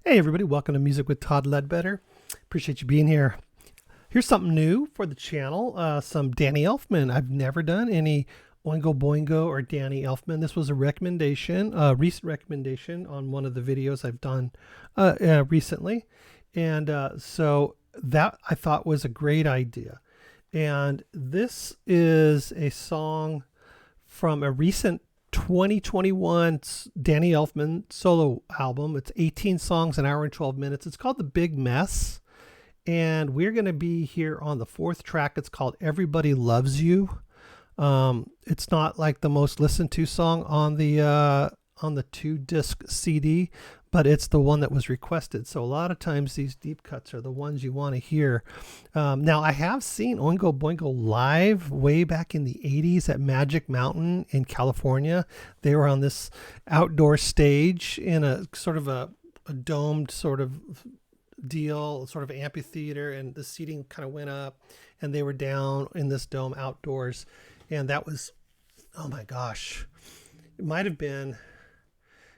Hey everybody, welcome to Music with Todd Ledbetter. Appreciate you being here. Here's something new for the channel, some Danny Elfman. I've never done any Oingo Boingo or Danny Elfman. This was a recommendation, a recent recommendation on one of the videos I've done recently. And so that I thought was a great idea. And this is a song from a recent 2021 Danny Elfman solo album. It's 18 songs, an hour and 12 minutes. It's called The Big Mess. And we're going to be here on the fourth track. It's called Everybody Loves You. It's not like the most listened to song on the 2-disc CD, but it's the one that was requested. So a lot of times these deep cuts are the ones you want to hear. Now I have seen Oingo Boingo live way back in the 80s at Magic Mountain in California. They were on this outdoor stage in a sort of a domed sort of deal, sort of amphitheater, and the seating kind of went up and they were down in this dome outdoors. And that was, oh my gosh, it might have been, it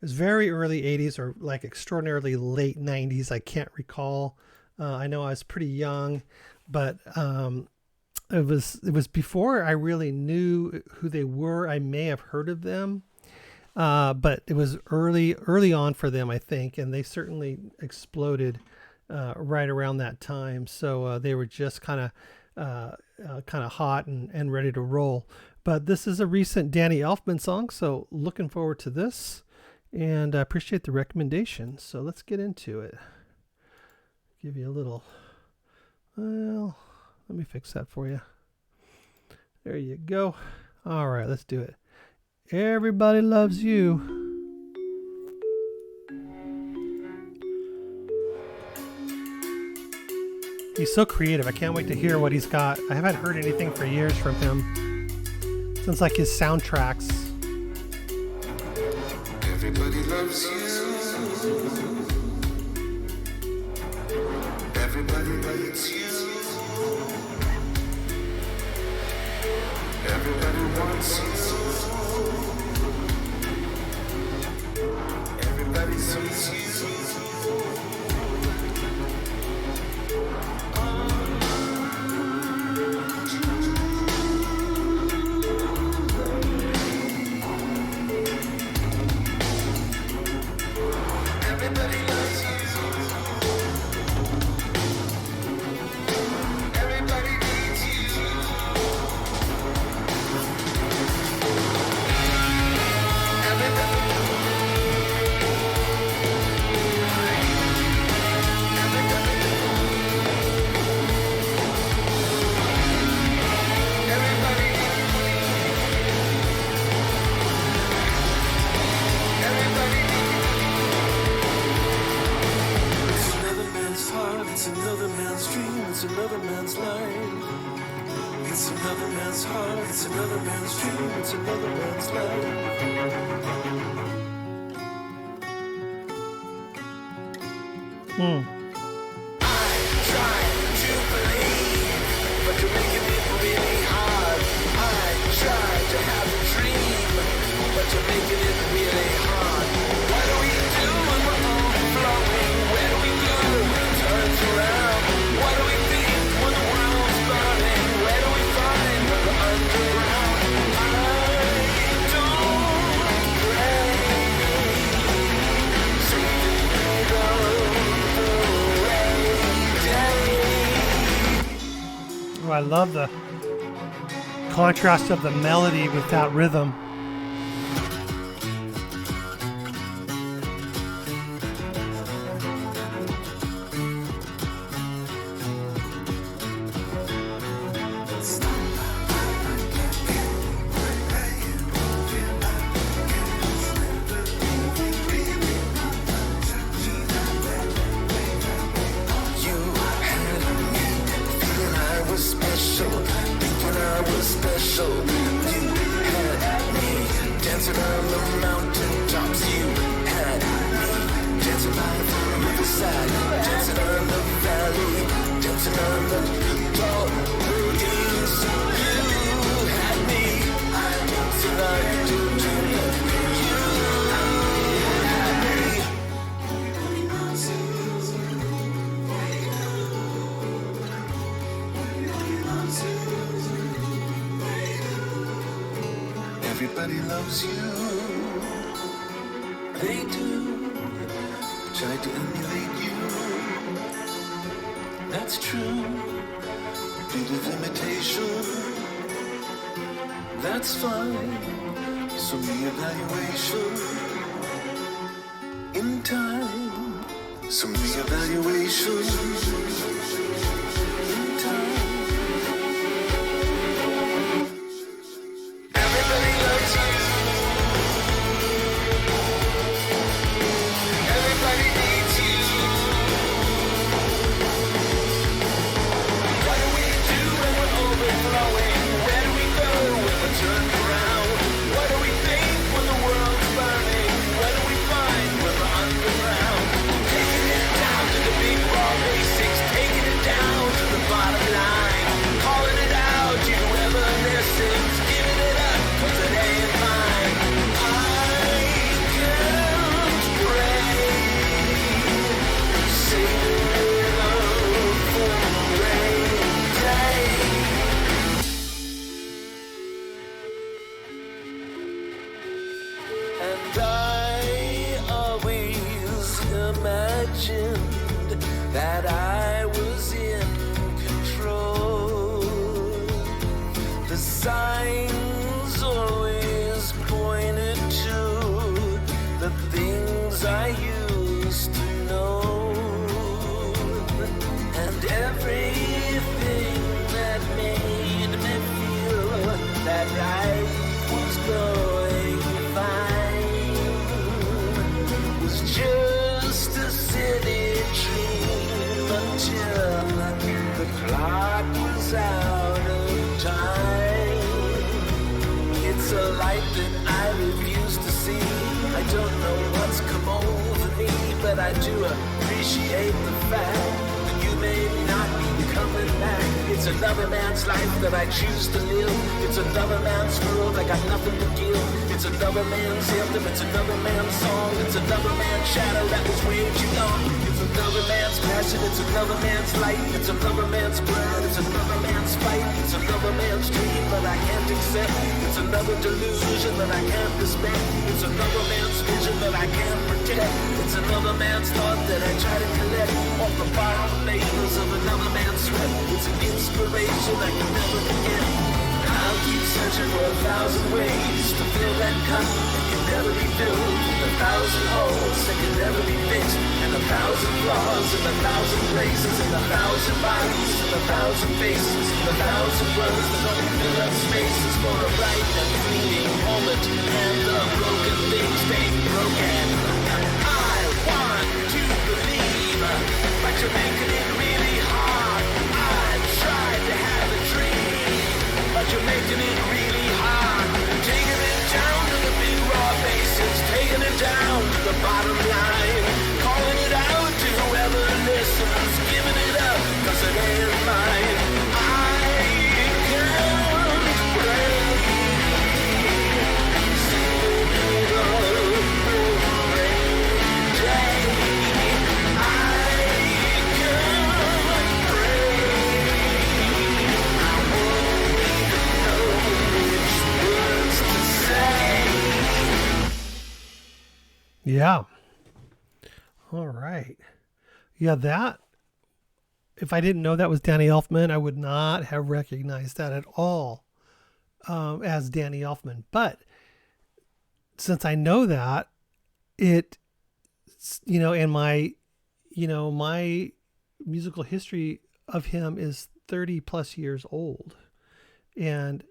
was very early 80s or like extraordinarily late 90s. I can't recall. I know I was pretty young, but it was before I really knew who they were. I may have heard of them, but it was early on for them, I think, and they certainly exploded right around that time. So they were just kind of hot and ready to roll. But this is a recent Danny Elfman song, so looking forward to this. And I appreciate the recommendation. So let's get into it. Give you a little, well, let me fix that for you. There you go. All right, let's do it. Everybody loves you. He's so creative. I can't wait to hear what he's got. I haven't heard anything for years from him. Since like his soundtracks. Everybody loves you. Everybody needs you. Everybody wants you. Everybody sees you. It's another man's dream, it's another man's life. It's another man's heart, it's another man's dream, it's another man's life. I try to believe, but you're making it really hard. I try to have a dream, but you're making it really hard. What do we do when we're overflowing? Where do we go? Turns around. What do we think when the world's burning? Where do we find the underground? I don't pray. Something goes away. Oh, I love the contrast of the melody with that rhythm. Special, you had me dancing on the mountain tops. You had me dancing by the riverside, dancing on the valley, dancing on the tall buildings. You had me dancing like you had me. everybody loves you. They do, try to emulate you. That's true, bit of imitation. That's fine, some reevaluation. In time, some reevaluation. In time. Everybody loves you. Everybody needs you. What do we do when we're overflowing? Where do we go when we're turned around? What do we think when the world's burning? What do we find when we're underground? Taking it down to the big raw basics, taking it down to the bottom line, calling it out to whoever listens, giving it up 'cause it ain't mine. I can't break, sing love for a rainy day. And I always imagined that I was in control. The signs always pointed to the things I used to know. And everything that made me feel that life was going fine was just a silly dream until the clock was out of time. It's a light that I refuse to see. I don't know what's come over me, but I do appreciate the fact that you may not be coming back. It's another man's life that I choose to live. It's another man's world, I got nothing to give. It's another man's anthem, it's another man's song. It's another man's shadow that was way too long. It's another man's passion, it's another man's light. It's another man's blood, it's another man's fight. It's another man's dream that I can't accept. It's another delusion that I can't respect. It's another man's vision that I can't protect. It's another man's thought that I try to collect off the borrowed labels of another man's sweat. It's an inspiration I can never forget. I'll keep searching for 1,000 ways to fill that cup that can never be filled. 1,000 holes that can never be fixed. And 1,000 flaws in 1,000 places. And 1,000 bodies and 1,000 faces. And 1,000 words that only fill up spaces for a bright and fleeting moment. And the broken things stay broken. I want to believe, but you're making it really hard. I tried to have a dream, but you're making it really hard. Taking it down to the big raw basics, taking it down to the bottom line, calling it out to whoever listens, giving it up 'cause it ain't mine. I can't break, sing love for a rainy day. I can't break, I won't even know which words to say. Yeah. All right. Yeah, that, if I didn't know that was Danny Elfman, I would not have recognized that at all as Danny Elfman. But since I know that, it, and my musical history of him is 30 plus years old. And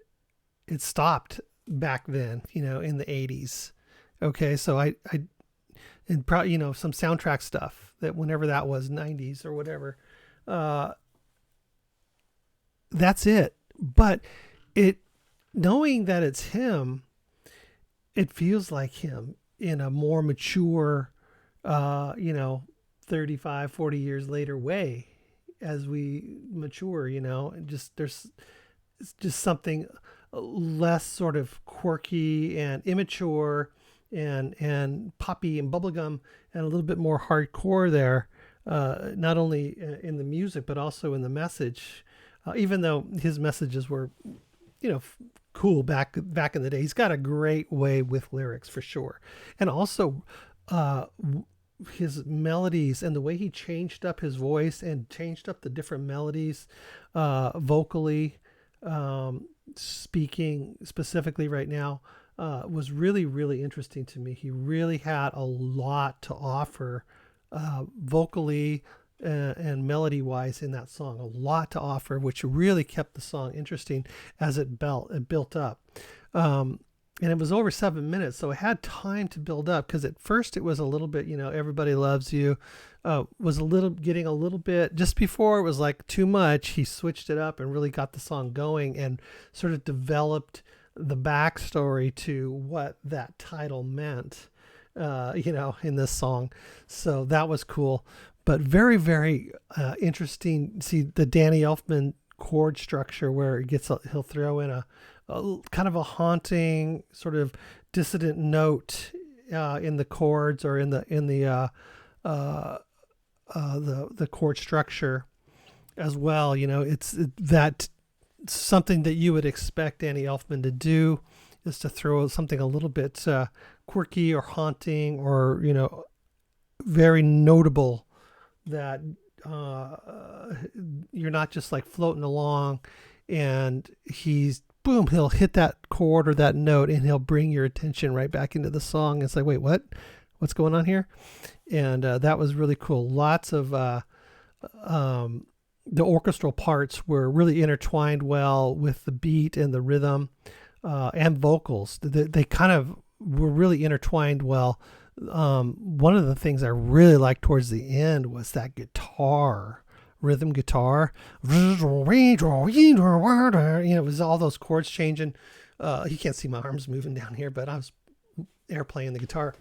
it stopped back then, in the 80s. Okay, so and probably, some soundtrack stuff that whenever that was, 90s or whatever. That's it. But knowing that it's him, it feels like him in a more mature, 35, 40 years later way as we mature, and there's just something less sort of quirky and immature and poppy and bubblegum and a little bit more hardcore there, not only in the music but also in the message, even though his messages were cool back in the day. He's got a great way with lyrics for sure. And also his melodies and the way he changed up his voice and changed up the different melodies vocally, speaking specifically right now, was really, really interesting to me. He really had a lot to offer vocally and melody wise in that song, a lot to offer, which really kept the song interesting as it built up. And it was over 7 minutes, so it had time to build up, because at first it was a little bit, Everybody Loves You was getting a little bit, just before it was like too much. He switched it up and really got the song going and sort of developed the backstory to what that title meant, in this song. So that was cool, but very, very interesting. See the Danny Elfman chord structure where he'll throw in a kind of a haunting sort of dissonant note in the chords, or in the chord structure as well. It's that something that you would expect Danny Elfman to do, is to throw something a little bit quirky or haunting, or very notable, that you're not just like floating along and he'll hit that chord or that note, and he'll bring your attention right back into the song. It's like, wait, what's going on here? And that was really cool. Lots of the orchestral parts were really intertwined well with the beat and the rhythm, and vocals. They kind of were really intertwined well. One of the things I really liked towards the end was that rhythm guitar. It was all those chords changing. You can't see my arms moving down here, but I was air playing the guitar.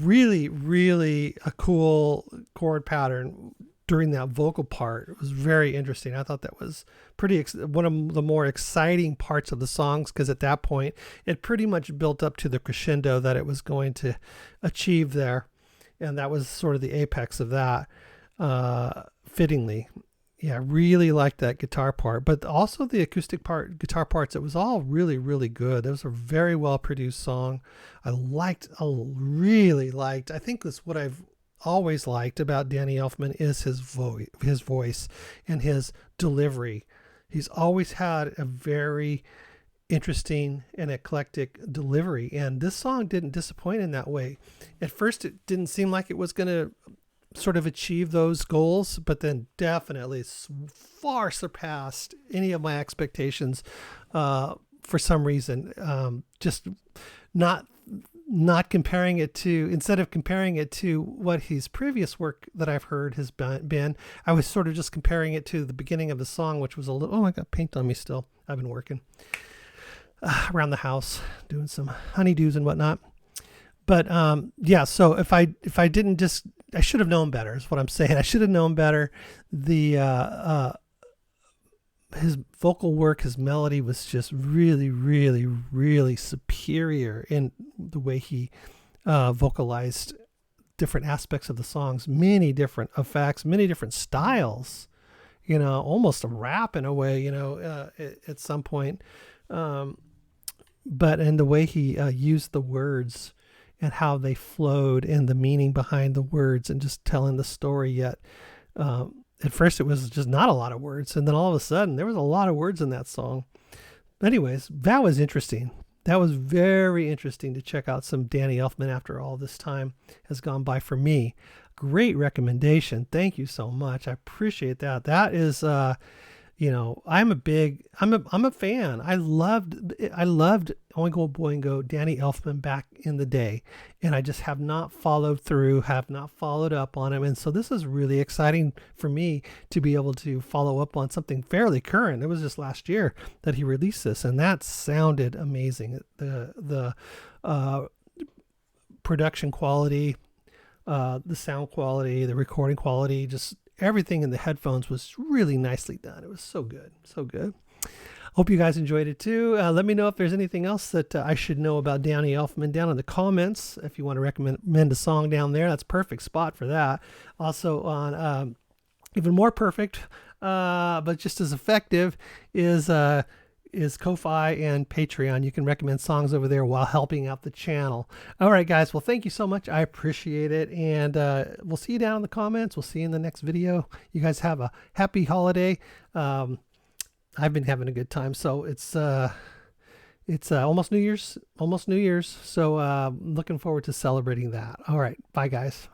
Really, really a cool chord pattern during that vocal part. It was very interesting. I thought that was one of the more exciting parts of the songs, because at that point it pretty much built up to the crescendo that it was going to achieve there, and that was sort of the apex of that, fittingly. Yeah, I really liked that guitar part, but also the acoustic guitar parts. It was all really, really good. It was a very well produced song. I really liked. I think that's what I've always liked about Danny Elfman is his voice and his delivery. He's always had a very interesting and eclectic delivery, and this song didn't disappoint in that way. At first, it didn't seem like it was going to sort of achieve those goals, but then definitely far surpassed any of my expectations for some reason. Just not comparing it to, instead of comparing it to what his previous work that I've heard has been, I was sort of just comparing it to the beginning of the song, which was I got paint on me still. I've been working around the house doing some honeydews and whatnot. But yeah, so if I didn't just, I should have known better is what I'm saying. I should have known better. His vocal work, his melody was just really, really, really superior in the way he vocalized different aspects of the songs, many different effects, many different styles, almost a rap in a way, at some point. But in the way he used the words and how they flowed and the meaning behind the words and just telling the story. Yet at first it was just not a lot of words, and then all of a sudden there was a lot of words in that song. Anyways, that was interesting. That was very interesting to check out some Danny Elfman after all this time has gone by for me. Great recommendation. Thank you so much. I appreciate that. That is I'm a fan. I loved Oingo Boingo, Danny Elfman back in the day, and I just have not followed up on him. And so this is really exciting for me to be able to follow up on something fairly current. It was just last year that he released this, and that sounded amazing. The production quality, the sound quality, the recording quality, just everything in the headphones was really nicely done. It was so good. So good. Hope you guys enjoyed it too. Let me know if there's anything else that I should know about Danny Elfman down in the comments. If you want to recommend a song down there, that's a perfect spot for that. Also on even more perfect, but just as effective is is Ko-Fi and Patreon. You can recommend songs over there while helping out the channel. All right, guys. Well, thank you so much. I appreciate it. And we'll see you down in the comments. We'll see you in the next video. You guys have a happy holiday. I've been having a good time. So it's almost New Year's. So looking forward to celebrating that. All right. Bye, guys.